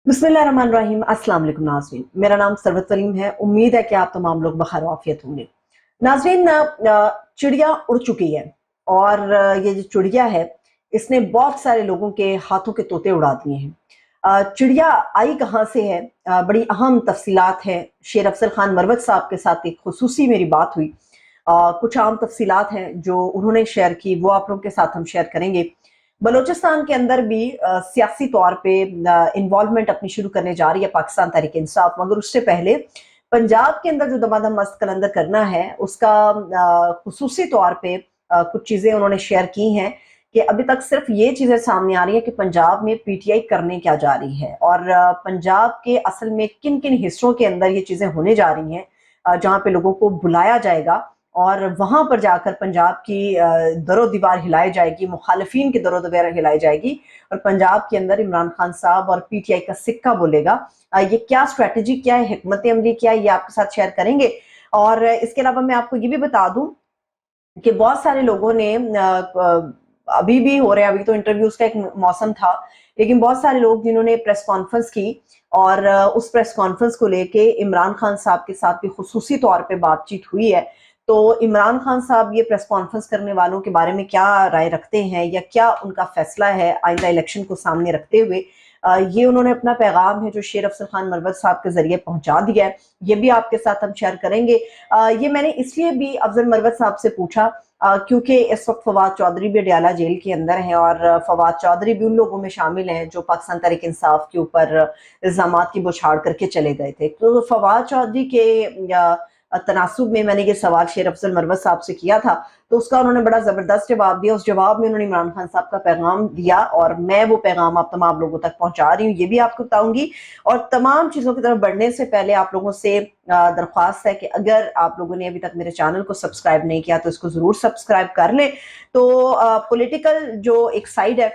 बिस्मिल्लाहिर्रहमानिर्रहीम। अस्सलाम वालेकुम नाज़रीन, मेरा नाम सरवत सलीम है। उम्मीद है कि आप तमाम लोग बखैर आफियत होंगे। नाज़रीन, चिड़िया उड़ चुकी है और ये जो चिड़िया है इसने बहुत सारे लोगों के हाथों के तोते उड़ा दिए हैं। चिड़िया आई कहाँ से है, बड़ी अहम तफसीलात हैं। शेर अफजल खान मरवत साहब के साथ एक खुसूसी मेरी बात हुई। कुछ आम तफसीलात हैं जो उन्होंने शेयर की, वो आप लोगों के साथ हम शेयर करेंगे। बलूचिस्तान के अंदर भी सियासी तौर पे इन्वॉल्वमेंट अपनी शुरू करने जा रही है पाकिस्तान तहरीक इंसाफ, मगर उससे पहले पंजाब के अंदर जो दमादम मस्त कलंदर करना है उसका खुसूसी तौर पे कुछ चीज़ें उन्होंने शेयर की हैं कि अभी तक सिर्फ ये चीज़ें सामने आ रही है कि पंजाब में पीटीआई करने क्या जा रही है और पंजाब के असल में किन किन हिस्सों के अंदर ये चीज़ें होने जा रही हैं, जहाँ पे लोगों को बुलाया जाएगा और वहां पर जाकर पंजाब की दरो दीवार हिलाई जाएगी, मुखालिफिन की दरो दीवार हिलाई जाएगी और पंजाब के अंदर इमरान खान साहब और पीटीआई का सिक्का बोलेगा। ये क्या स्ट्रेटजी, क्या है हिकमत अमली, क्या है, ये आपके साथ शेयर करेंगे। और इसके अलावा मैं आपको ये भी बता दूं कि बहुत सारे लोगों ने अभी भी हो रहे हैं, अभी तो इंटरव्यूज का एक मौसम था, लेकिन बहुत सारे लोग जिन्होंने प्रेस कॉन्फ्रेंस की और उस प्रेस कॉन्फ्रेंस को लेके इमरान खान साहब के साथ भी खुसूसी तौर पे बातचीत हुई है। तो इमरान खान साहब ये प्रेस कॉन्फ्रेंस करने वालों के बारे में क्या राय रखते हैं या क्या उनका फैसला है आइंदा इलेक्शन को सामने रखते हुए, ये उन्होंने अपना पैगाम है जो शेर अफजल खान मरवत साहब के जरिए पहुंचा दिया है, ये भी आपके साथ हम शेयर करेंगे। ये मैंने इसलिए भी अफजल मरवत साहब से पूछा क्योंकि इस वक्त फवाद चौधरी भी अडयाला जेल के अंदर हैं और फवाद चौधरी भी उन लोगों में शामिल हैं जो पाकिस्तान तहरीक इंसाफ के ऊपर इल्जामात की बौछार करके चले गए थे। तो फवाद चौधरी के तनासुब में मैंने ये सवाल शेर अफजल मरवत साहब से किया था, तो उसका उन्होंने बड़ा जबरदस्त जवाब दिया। उस जवाब में उन्होंने इमरान खान साहब का पैगाम दिया और मैं वो पैगाम आप तमाम लोगों तक पहुंचा रही हूँ, ये भी आपको बताऊंगी। और तमाम चीजों की तरफ बढ़ने से पहले आप लोगों से दरख्वास्त है कि अगर आप लोगों ने अभी तक मेरे चैनल को सब्सक्राइब नहीं किया तो इसको जरूर सब्सक्राइब कर लें। तो पॉलिटिकल जो एक साइड है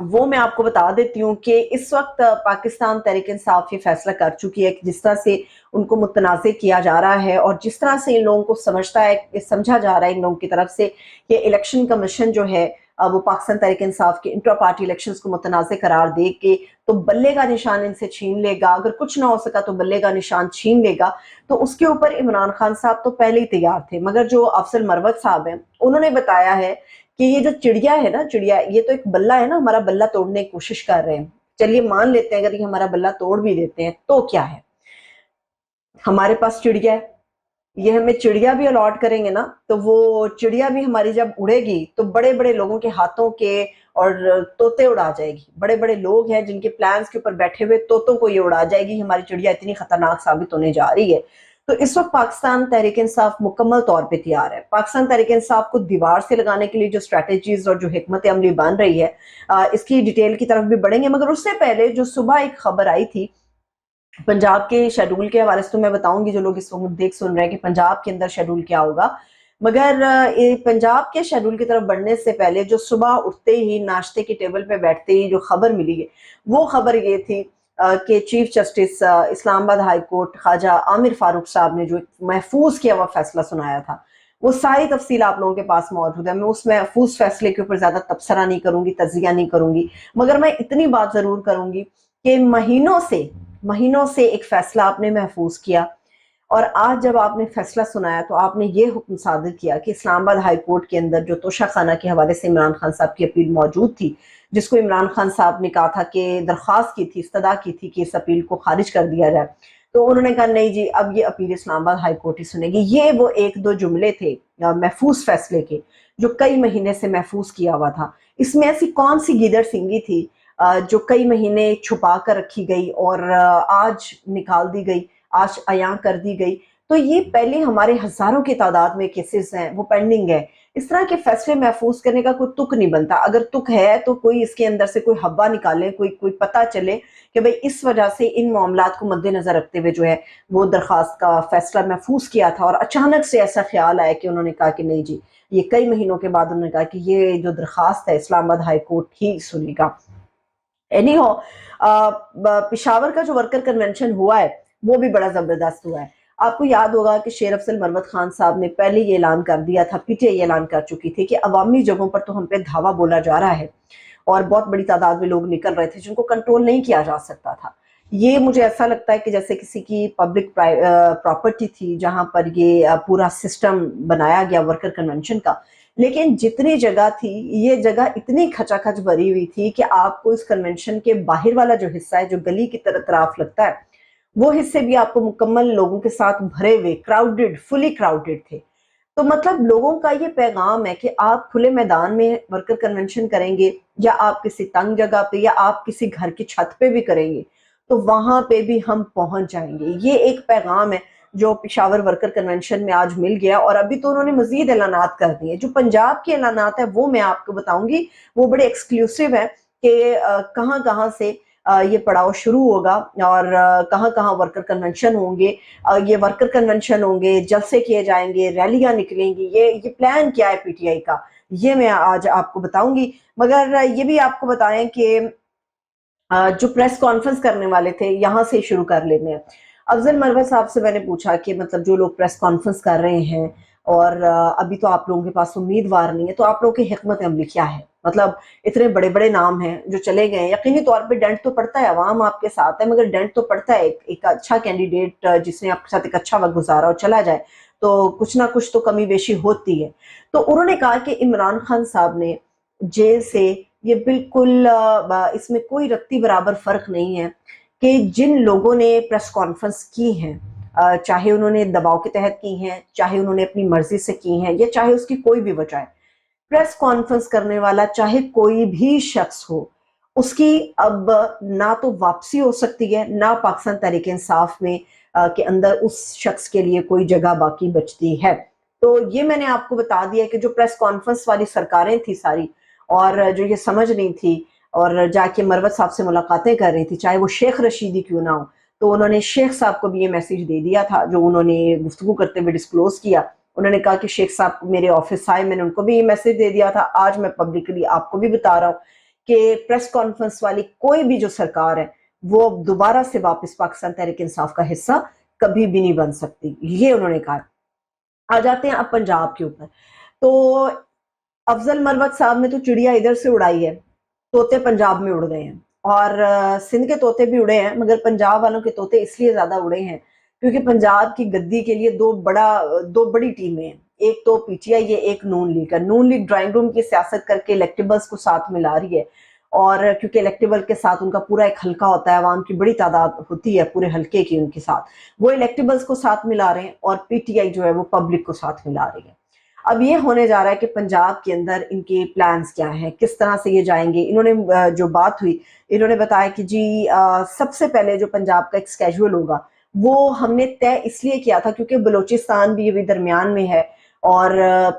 वो मैं आपको बता देती हूँ कि इस वक्त पाकिस्तान तहरीक इंसाफ ये फैसला कर चुकी है कि जिस तरह से उनको मुतनाज़ किया जा रहा है और जिस तरह से इन लोगों को समझा जा रहा है इन लोगों की तरफ से कि इलेक्शन कमीशन जो है वो पाकिस्तान तहरीक इंसाफ के इंट्रा पार्टी इलेक्शंस को मुतनाज़ करार दे के तो बल्ले का निशान इनसे छीन लेगा, अगर कुछ ना हो सका तो बल्ले का निशान छीन लेगा। तो उसके ऊपर इमरान खान साहब तो पहले ही तैयार थे, मगर जो अफजल मरवत साहब हैं उन्होंने बताया है कि ये जो चिड़िया है ना, चिड़िया ये तो एक बल्ला है ना, हमारा बल्ला तोड़ने की कोशिश कर रहे हैं। चलिए मान लेते हैं अगर ये हमारा बल्ला तोड़ भी देते हैं तो क्या है, हमारे पास चिड़िया है, ये हमें चिड़िया भी अलॉट करेंगे ना, तो वो चिड़िया भी हमारी जब उड़ेगी तो बड़े बड़े लोगों के हाथों के और तोते उड़ा जाएगी। बड़े बड़े लोग हैं जिनके प्लान्स के ऊपर बैठे हुए तोतों को ये उड़ा जाएगी। हमारी चिड़िया इतनी खतरनाक साबित होने जा रही है। तो इस वक्त पाकिस्तान तहरीक इंसाफ मुकम्मल तौर पे तैयार है। पाकिस्तान तहरीक इंसाफ को दीवार से लगाने के लिए जो स्ट्रैटेजीज और जो हिकमत अमली बन रही है, इसकी डिटेल की तरफ भी बढ़ेंगे, मगर उससे पहले जो सुबह एक खबर आई थी पंजाब के शेड्यूल के हवाले से, तो मैं बताऊंगी जो लोग इस वक्त देख सुन रहे हैं कि पंजाब के अंदर शेड्यूल क्या होगा। मगर पंजाब के शेड्यूल की तरफ बढ़ने से पहले जो सुबह उठते ही नाश्ते की टेबल पे बैठते ही जो खबर मिली है, वो खबर ये थी कि chief justice Islamabad high court Khawaja Amir Farooq साहब ने जो एक महफूज किया हुआ फैसला सुनाया था, वो सारी तफसील आप लोगों के पास मौजूद है। मैं उस महफूज फैसले के ऊपर ज्यादा तबसरा नहीं करूंगी, तजिया नहीं करूंगी, मगर मैं इतनी बात जरूर करूंगी कि महीनों से एक फैसला आपने महफूज किया और आज जब आपने फैसला सुनाया तो आपने ये हुक्म सादर किया कि इस्लामाबाद हाई कोर्ट के अंदर जो तोशा खाना के हवाले से इमरान खान साहब की अपील मौजूद थी, जिसको इमरान खान साहब ने कहा था कि दरख्वास्त की थी, इस्तदा की थी कि इस अपील को खारिज कर दिया जाए, तो उन्होंने कहा नहीं जी, अब ये अपील इस्लामाबाद हाई कोर्ट ही सुनेगी। ये वो एक दो जुमले थे महफूज फैसले के जो कई महीने से महफूज किया हुआ था। इसमें ऐसी कौन सी गिदड़ सिंगी थी जो कई महीने छुपा कर रखी गई और आज निकाल दी गई, आज अयां कर दी गई। तो ये पहले हमारे हजारों की तादाद में केसेस हैं वो पेंडिंग है। इस तरह के फैसले महफूज करने का कोई तुक नहीं बनता। अगर तुक है तो कोई इसके अंदर से कोई हवा निकाले, कोई कोई पता चले कि भाई इस वजह से इन मामलात को मद्देनजर रखते हुए जो है वो दरखास्त का फैसला महफूज किया था और अचानक से ऐसा ख्याल आया कि उन्होंने कहा कि नहीं जी, ये कई महीनों के बाद उन्होंने कहा कि ये जो दरखास्त है इस्लामाबाद हाई कोर्ट ही सुनेगा। एनी हो, पिशावर का जो वर्कर कन्वेंशन हुआ है वो भी बड़ा जबरदस्त हुआ है। आपको याद होगा कि शेर अफजल मरवत खान साहब ने पहले ये ऐलान कर दिया था, पीटीआई ऐलान कर चुकी थी कि अवामी जगहों पर तो हम पे धावा बोला जा रहा है اور بہت بڑی تعداد میں لوگ نکل رہے تھے جن کو کنٹرول نہیں کیا جا سکتا تھا. یہ مجھے ایسا لگتا ہے کہ جیسے کسی کی پبلک پراپرٹی تھی جہاں پر یہ پورا سسٹم بنایا گیا ورکر کنونشن کا، لیکن جتنی جگہ تھی یہ جگہ اتنی کھچا کھچ بھری ہوئی تھی کہ آپ کو اس کنونشن کے باہر والا جو حصہ ہے جو گلی کی طرف لگتا ہے وہ حصے بھی آپ کو مکمل لوگوں کے ساتھ بھرے ہوئے فلی کراؤڈڈ تھے. تو مطلب لوگوں کا یہ پیغام ہے کہ آپ کھلے میدان میں ورکر کنونشن کریں گے یا آپ کسی تنگ جگہ پہ یا آپ کسی گھر کی چھت پہ بھی کریں گے تو وہاں پہ بھی ہم پہنچ جائیں گے. یہ ایک پیغام ہے جو پشاور ورکر کنونشن میں آج مل گیا، اور ابھی تو انہوں نے مزید اعلانات کر دیے. جو پنجاب کے اعلانات ہیں وہ میں آپ کو بتاؤں گی، وہ بڑے ایکسکلوسیو ہیں کہ کہاں کہاں سے یہ پڑاؤ شروع ہوگا اور کہاں کہاں ورکر کنونشن ہوں گے. یہ ورکر کنونشن ہوں گے، جلسے کیے جائیں گے، ریلیاں نکلیں گی. یہ پلان کیا ہے پی ٹی آئی کا، یہ میں آج آپ کو بتاؤں گی. مگر یہ بھی آپ کو بتائیں کہ جو پریس کانفرنس کرنے والے تھے یہاں سے شروع کر لیتے ہیں. افضل مروت صاحب سے میں نے پوچھا کہ مطلب جو لوگ پریس کانفرنس کر رہے ہیں اور ابھی تو آپ لوگوں کے پاس امیدوار نہیں ہے، تو آپ لوگوں کی حکمت عملی کیا ہے؟ مطلب اتنے بڑے بڑے نام ہیں جو چلے گئے ہیں، یقینی طور پہ ڈنٹ تو پڑتا ہے، عوام آپ کے ساتھ ہے، مگر ڈنٹ تو پڑتا ہے. ایک اچھا کینڈیڈیٹ جس نے آپ کے ساتھ ایک اچھا وقت گزارا اور چلا جائے تو کچھ نہ کچھ تو کمی بیشی ہوتی ہے. تو انہوں نے کہا کہ عمران خان صاحب نے جیل سے یہ بالکل اس میں کوئی رتی برابر فرق نہیں ہے کہ جن لوگوں نے پریس کانفرنس کی ہیں، چاہے انہوں نے دباؤ کے تحت کی ہیں، چاہے انہوں نے اپنی مرضی سے کی ہیں، یا چاہے اس کی کوئی بھی وجہ ہے، پریس کانفرنس کرنے والا چاہے کوئی بھی شخص ہو، اس کی اب نہ تو واپسی ہو سکتی ہے، نہ پاکستان تحریک انصاف میں کے اندر اس شخص کے لیے کوئی جگہ باقی بچتی ہے. تو یہ میں نے آپ کو بتا دیا کہ جو پریس کانفرنس والی سرکاریں تھی ساری، اور جو یہ سمجھ نہیں تھی اور جا کے مروت صاحب سے ملاقاتیں کر رہی تھی، چاہے وہ شیخ رشیدی کیوں نہ ہو، تو انہوں نے شیخ صاحب کو بھی یہ میسیج دے دیا تھا جو انہوں نے گفتگو کرتے ہوئے ڈسکلوز کیا. انہوں نے کہا کہ شیخ صاحب میرے آفس آئے، میں نے ان کو بھی یہ میسیج دے دیا تھا. آج میں پبلکلی آپ کو بھی بتا رہا ہوں کہ پریس کانفرنس والی کوئی بھی جو سرکار ہے وہ دوبارہ سے واپس پاکستان تحریک انصاف کا حصہ کبھی بھی نہیں بن سکتی، یہ انہوں نے کہا. آ جاتے ہیں اب پنجاب کے اوپر. تو افضل مروت صاحب نے تو چڑیا ادھر سے اڑائی ہے، طوطے پنجاب میں اڑ گئے ہیں، اور سندھ کے طوطے بھی اڑے ہیں، مگر پنجاب والوں کے طوطے اس لیے زیادہ اڑے ہیں کیونکہ پنجاب کی گدی کے لیے دو بڑی ٹیمیں ہیں. ایک تو پی ٹی آئی ہے، ایک نون لیگ ہے. نون لیگ ڈرائنگ روم کی سیاست کر کے الیکٹیبلز کو ساتھ ملا رہی ہے، اور کیونکہ الیکٹیبل کے ساتھ ان کا پورا ایک حلقہ ہوتا ہے، عوام کی بڑی تعداد ہوتی ہے پورے حلقے کی ان کے ساتھ، وہ الیکٹیبلز کو ساتھ ملا رہے ہیں، اور پی ٹی آئی جو ہے وہ پبلک کو ساتھ ملا رہی ہے. اب یہ ہونے جا رہا ہے کہ پنجاب کے اندر ان کے پلانز کیا ہیں، کس طرح سے یہ جائیں گے. انہوں نے جو بات ہوئی، انہوں نے بتایا کہ جی سب سے پہلے جو پنجاب کا ایک سکیجول ہوگا وہ ہم نے طے اس لیے کیا تھا کیونکہ بلوچستان بھی ابھی درمیان میں ہے، اور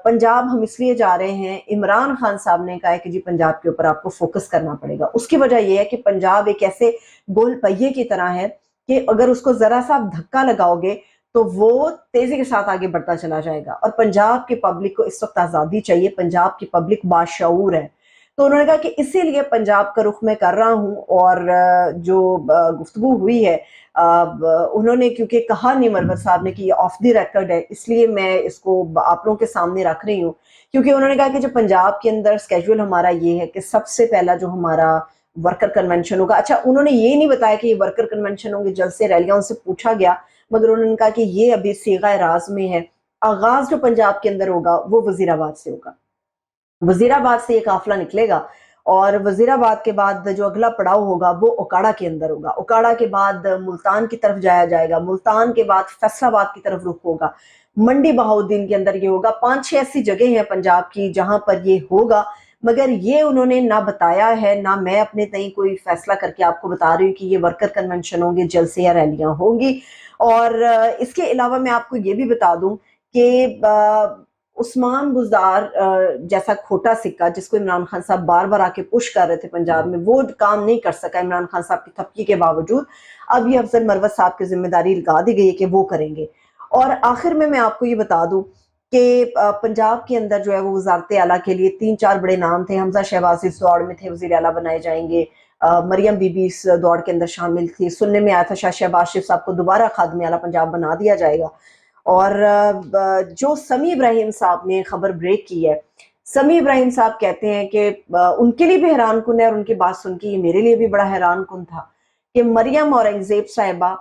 پنجاب ہم اس لیے جا رہے ہیں. عمران خان صاحب نے کہا ہے کہ جی پنجاب کے اوپر آپ کو فوکس کرنا پڑے گا. اس کی وجہ یہ ہے کہ پنجاب ایک ایسے گول پہیے کی طرح ہے کہ اگر اس کو ذرا سا دھکا لگاؤ گے تو وہ تیزی کے ساتھ آگے بڑھتا چلا جائے گا. اور پنجاب کی پبلک کو اس وقت آزادی چاہیے، پنجاب کی پبلک باشعور ہے. تو انہوں نے کہا کہ اسی لیے پنجاب کا رخ میں کر رہا ہوں. اور جو گفتگو ہوئی ہے، انہوں نے کیونکہ کہا نہیں مروت صاحب نے کہ یہ آف دی ریکارڈ ہے، اس لیے میں اس کو آپ لوگوں کے سامنے رکھ رہی ہوں. کیونکہ انہوں نے کہا کہ جو پنجاب کے اندر سکیجول ہمارا یہ ہے کہ سب سے پہلا جو ہمارا ورکر کنونشن ہوگا. اچھا انہوں نے یہ نہیں بتایا کہ یہ ورکر کنونشن ہوں گے، جلسے ریلیاں ان سے پوچھا گیا، مگر انہوں نے کہا کہ یہ ابھی صیغہ راز میں ہے. آغاز جو پنجاب کے اندر ہوگا وہ وزیر آباد سے ہوگا. وزیر آباد سے یہ قافلہ نکلے گا، اور وزیر آباد کے بعد جو اگلا پڑاؤ ہوگا وہ اوکاڑا کے اندر ہوگا. اوکاڑا کے بعد ملتان کی طرف جایا جائے گا، ملتان کے بعد فیصل آباد کی طرف رخ ہوگا، منڈی بہاؤالدین کے اندر یہ ہوگا. 5-6 ایسی جگہیں ہیں پنجاب کی جہاں پر یہ ہوگا، مگر یہ انہوں نے نہ بتایا ہے، نہ میں اپنے تئیں کوئی فیصلہ کر کے آپ کو بتا رہی ہوں کہ یہ ورکر کنونشن ہوں گے، جلسے یا ریلیاں ہوں گی. اور اس کے علاوہ میں آپ کو یہ بھی بتا دوں کہ عثمان بزدار جیسا کھوٹا سکہ جس کو عمران خان صاحب بار بار آ کے پش کر رہے تھے پنجاب میں، وہ کام نہیں کر سکا عمران خان صاحب کی تھپکی کے باوجود. اب یہ افضل مروت صاحب کی ذمہ داری لگا دی گئی ہے کہ وہ کریں گے. اور آخر میں آپ کو یہ بتا دوں کہ پنجاب کے اندر جو ہے وہ وزارت اعلیٰ کے لیے 3-4 بڑے نام تھے. حمزہ شہباز اس دوڑ میں تھے، وزیر اعلیٰ بنائے جائیں گے. مریم بی بی اس دوڑ کے اندر شامل تھی. سننے میں آیا تھا شاہ شہباز شریف صاحب کو دوبارہ خادم اعلیٰ پنجاب بنا دیا جائے گا. اور جو سمیع ابراہیم صاحب نے خبر بریک کی ہے समी इब्राहिम साहब कहते हैं कि उनके लिए भी हैरान कुन है, और उनकी बात सुन के ये मेरे लिए भी बड़ा हैरान कुन था कि मरियम औरंगजेब साहिबा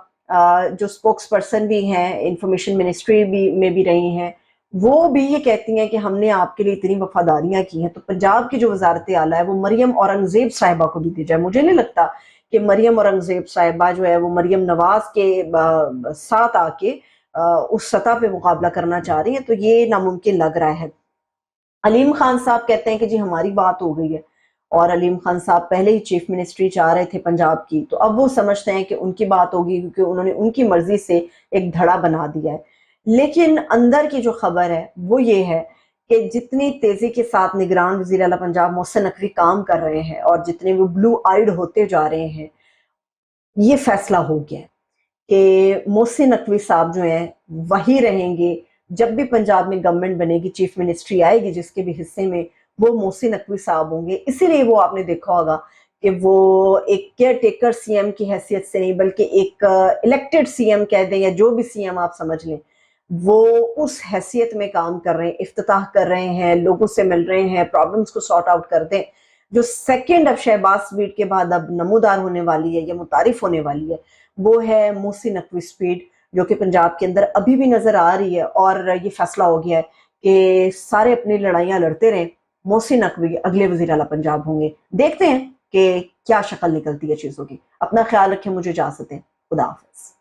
जो स्पोक्स पर्सन भी हैं, इंफॉर्मेशन मिनिस्ट्री भी में भी रही हैं, वो भी ये कहती हैं कि हमने आपके लिए इतनी वफादारियां की हैं, तो पंजाब की जो वजारत आला है वो मरियम औरंगजेब साहिबा को भी दी जाए। मुझे नहीं लगता कि मरियम औरंगजेब साहिबा जो है वो मरियम नवाज के साथ आके उस सतह पे मुकाबला करना चाह रही है, तो ये नामुमकिन लग रहा है। अलीम खान साहब कहते हैं कि जी हमारी बात हो गई है, और अलीम खान साहब पहले ही चीफ मिनिस्ट्री चाह रहे थे पंजाब की, तो अब वो समझते हैं कि उनकी बात होगी क्योंकि उन्होंने उनकी मर्जी से एक धड़ा बना दिया है। लेकिन अंदर की जो खबर है वो ये है कि जितनी तेजी के साथ निगरान वज़ीर आला पंजाब मोहसिन नकवी काम कर रहे हैं और जितने वो ब्लू आइड होते जा रहे हैं, ये फैसला हो गया है कि मोहसिन नकवी साहब जो हैं वही रहेंगे। जब भी पंजाब में गवर्नमेंट बनेगी, चीफ मिनिस्ट्री आएगी जिसके भी हिस्से में, वो मोहसिन नकवी साहब होंगे। इसीलिए वो आपने देखा होगा कि वो एक केयर टेकर सीएम की हैसियत से नहीं, बल्कि एक इलेक्टेड सीएम कह दें या जो भी सीएम आप समझ लें, वो उस हैसियत में काम कर रहे हैं, इफ्तिताह कर रहे हैं, लोगों से मिल रहे हैं, प्रॉब्लम्स को सॉर्ट आउट कर दें। जो सेकंड अब शहबाज स्पीड के बाद अब नमूदार होने वाली है या मुतारिफ होने वाली है, वो है मोहसिन नकवी स्पीड, जो कि पंजाब के अंदर अभी भी नजर आ रही है। और ये फैसला हो गया है कि सारे अपनी लड़ाइयां लड़ते रहें, मोहसिन नकवी अगले वजीर आला पंजाब होंगे। देखते हैं कि क्या शक्ल निकलती है चीजों की। अपना ख्याल रखें, मुझे इजाजत दें, खुदा हाफिज।